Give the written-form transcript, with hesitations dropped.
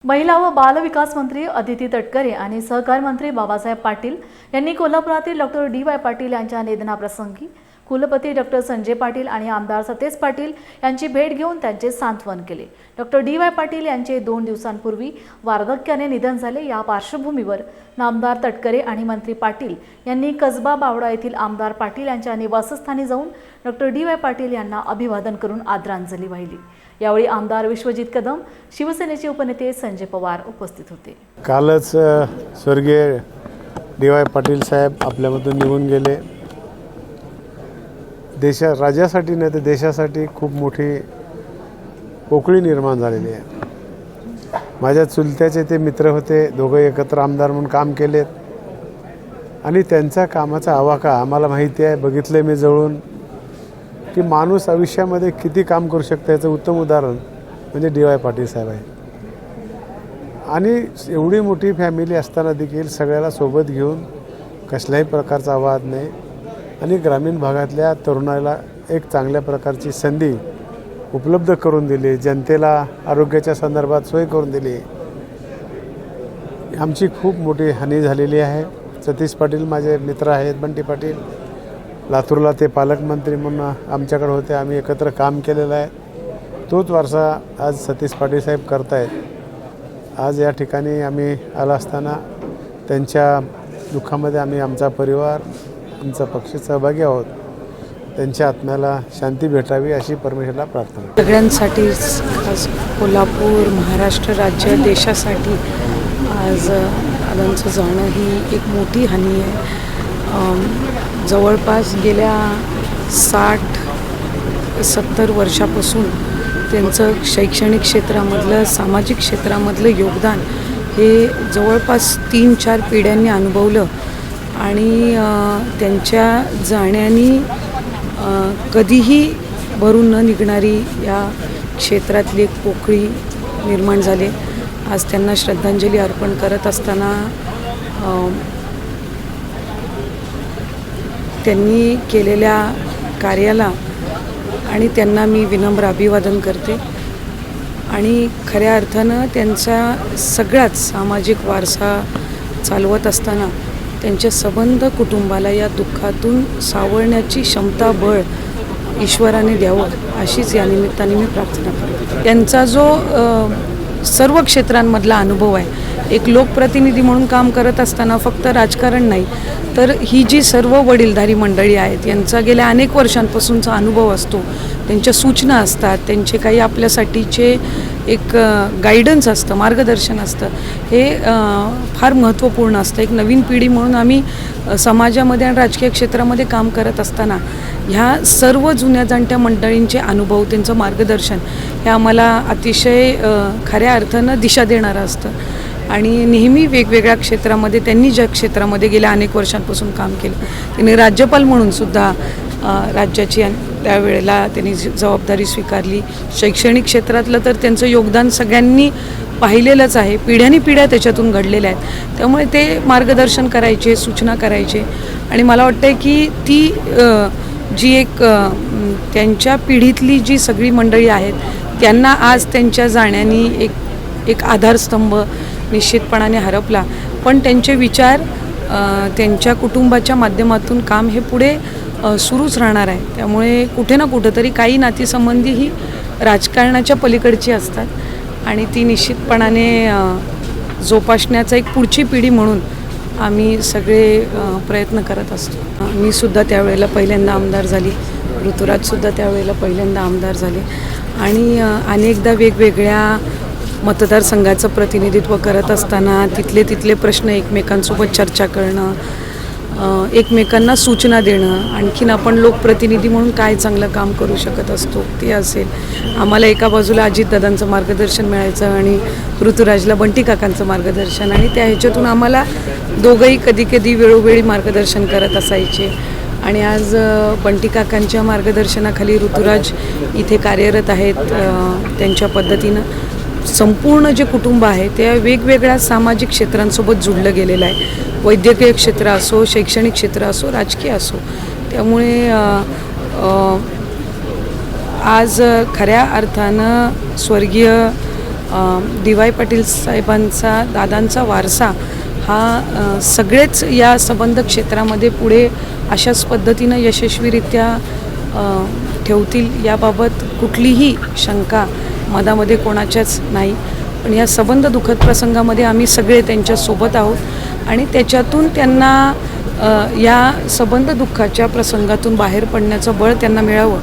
महिला व बालविकास मंत्री अदिती तटकरे आणि सहकार मंत्री बाबासाहेब पाटील यांनी कोल्हापुरातील डॉक्टर डी.वाय. पाटील यांच्या निधनाप्रसंगी कुलपती डॉक्टर संजय पाटील आणि आमदार सतेज पाटील यांची भेट घेऊन त्यांचे सांत्वन केले। Doctor DY. पाटील यांचे 2 दिवसांपूर्वी वार्धक्याने निधन झाले। या पार्श्वभूमीवर आमदार तटकरे आणि मंत्री पाटील यांनी कसबा बावडा येथील आमदार पाटील यांच्या निवासस्थानी जाऊन डॉक्टर डी.वाय. पाटील यांना अभिवादन करून आदरांजली वाहिली। यावेळी आमदार विश्वजित कदम, शिवसेनेचे उपनेते संजय पवार उपस्थित होते। कालच स्वर्गीय डी.वाय. पाटील साहेब आपल्यामधून निघून गेले। राज्यासाठी नाही तर देशासाठी खूप मोठी पोकळी निर्माण झालेली आहे। माझ्या चुलत्याचे ते मित्र होते, दोघे एकत्र आमदार म्हणून काम केलेत आणि त्यांचा कामाचा आवाका आम्हाला माहिती आहे, बघितले मी जवळून की माणूस आयुष्यामध्ये किती काम करू शकतो याचं उत्तम उदाहरण म्हणजे डी.वाय. पाटील साहेब आहे। आणि एवढी मोठी फॅमिली असताना देखील सगळ्याला सोबत घेऊन कसल्याही प्रकारचा वाद नाही आणि ग्रामीण भागातल्या तरुणाला एक चांगल्या प्रकारची संधी उपलब्ध करून दिली, जनतेला आरोग्याच्या संदर्भात सोय करून दिली। आमची खूप मोठी हानी झालेली आहे। सतीश पाटील माझे मित्र आहेत, बंटी पाटील लातूरला ते पालकमंत्री म्हणून आमच्याकडे होते, आम्ही एकत्र काम केलेलं आहे। तोच वारसा आज सतीश पाटील साहेब करतायत। आज या ठिकाणी आम्ही आला असताना त्यांच्या दुःखामध्ये आम्ही आमचा परिवार, आमचा पक्ष सहभागी आहोत। त्यांच्या आत्म्याला शांती भेटावी अशी परमेश्वराला प्रार्थना। सगळ्यांसाठी खास कोल्हापूर, महाराष्ट्र राज्य, देशासाठी आज दादांचं जाणं ही एक मोठी हानी आहे। जवळपास गेल्या 60-70 वर्षापासून त्यांचं शैक्षणिक क्षेत्रामधलं, सामाजिक क्षेत्रामधलं योगदान हे जवळपास 3-4 पिढ्यांनी अनुभवलं आणि त्यांच्या जाण्याने कधीही भरून न निघणारी या क्षेत्रातली एक पोकळी निर्माण झाली। आज त्यांना श्रद्धांजली अर्पण करत असताना त्यांनी केलेल्या कार्याला आणि त्यांना मी विनम्र अभिवादन करते आणि खऱ्या अर्थानं त्यांचा सगळाच सामाजिक वारसा चालवत असताना त्यांच्या सबंध कुटुंबाला या दुःखातून सावरण्याची क्षमता, बळ ईश्वराने द्यावं अशीच या निमित्ताने मी प्रार्थना करते। त्यांचा जो सर्व क्षेत्रांमधला अनुभव आहे, एक लोकप्रतिनिधी म्हणून काम करत असताना फक्त राजकारण नाही तर ही जी सर्व वडीलधारी मंडळी आहेत यांचा गेल्या अनेक वर्षांपासूनचा अनुभव असतो, त्यांच्या सूचना असतात, त्यांचे काही आपल्यासाठीचे एक गायडन्स असतं, मार्गदर्शन असतं, हे फार महत्त्वपूर्ण असतं। एक नवीन पिढी म्हणून आम्ही समाजामध्ये आणि राजकीय क्षेत्रामध्ये काम करत असताना ह्या सर्व जुन्या जाणत्या मंडळींचे अनुभव, त्यांचं मार्गदर्शन हे आम्हाला अतिशय खऱ्या अर्थानं दिशा देणारं असतं आणि नेहमी वेगवेगळ्या क्षेत्रामध्ये त्यांनी ज्या क्षेत्रामध्ये गेल्या अनेक वर्षांपासून काम केलं, त्यांनी राज्यपाल म्हणून सुद्धा राज्याची त्यावेळेला त्यांनी जबाबदारी स्वीकारली। शैक्षणिक क्षेत्रातलं तर त्यांचं योगदान सगळ्यांनी पाहिलेलंच आहे, पिढ्यानपिढ्या त्याच्यातून घडलेल्या आहेत। त्यामुळे ते मार्गदर्शन करायचे, सूचना करायचे आणि मला वाटतं की ती जी एक त्यांच्या पिढीतली जी सगळी मंडळी आहेत त्यांना आज त्यांच्या जाण्याने एक आधारस्तंभ निश्चितपणाने हरपला, पण त्यांचे विचार, त्यांच्या कुटुंबाच्या माध्यमातून काम हे पुढे सुरूच राहणार आहे। त्यामुळे कुठे ना कुठंतरी काही नातीसंबंधी ही राजकारणाच्या पलीकडची असतात आणि ती निश्चितपणाने जोपासण्याचा एक पुढची पिढी म्हणून आम्ही सगळे प्रयत्न करत असतो। मी सुद्धा त्यावेळेला पहिल्यांदा आमदार झाली, ऋतुराजसुद्धा त्यावेळेला पहिल्यांदा आमदार झाले आणि अनेकदा वेगवेगळ्या मतदारसंघाचं प्रतिनिधित्व करत असताना तिथले प्रश्न एकमेकांसोबत चर्चा करणं, एकमेकांना सूचना देणं, आणखीन आपण लोकप्रतिनिधी म्हणून काय चांगलं काम करू शकत असतो ते असेल। आम्हाला एका बाजूला अजितदादांचं मार्गदर्शन मिळायचं आणि ऋतुराजला बंटी काकांचं मार्गदर्शन आणि त्या ह्याच्यातून आम्हाला दोघंही कधी वेळोवेळी मार्गदर्शन करत असायचे आणि आज बंटी काकांच्या मार्गदर्शनाखाली ऋतुराज इथे कार्यरत आहेत। त्यांच्या पद्धतीनं संपूर्ण जे कुटुंब आहे त्या वेगवेगळ्या सामाजिक क्षेत्रांसोबत जुळलं गेलेलं आहे, वैद्यकीय क्षेत्र असो, शैक्षणिक क्षेत्र असो, राजकीय असो। त्यामुळे आज खऱ्या अर्थानं स्वर्गीय डी वाय पाटील साहेबांचा दादांचा वारसा हा सगळेच या संबंध क्षेत्रामध्ये पुढे अशाच पद्धतीनं यशस्वीरित्या ठेवतील याबाबत कुठलीही शंका मनामध्ये कोणाच्याच नाही. पण या संबंध दुःखद प्रसंगामध्ये आम्ही सगळे त्यांच्यासोबत आहोत आणि त्याच्यातून त्यांना या संबंध दुःखाच्या प्रसंगातून बाहेर पडण्याचं बळ त्यांना मिळावं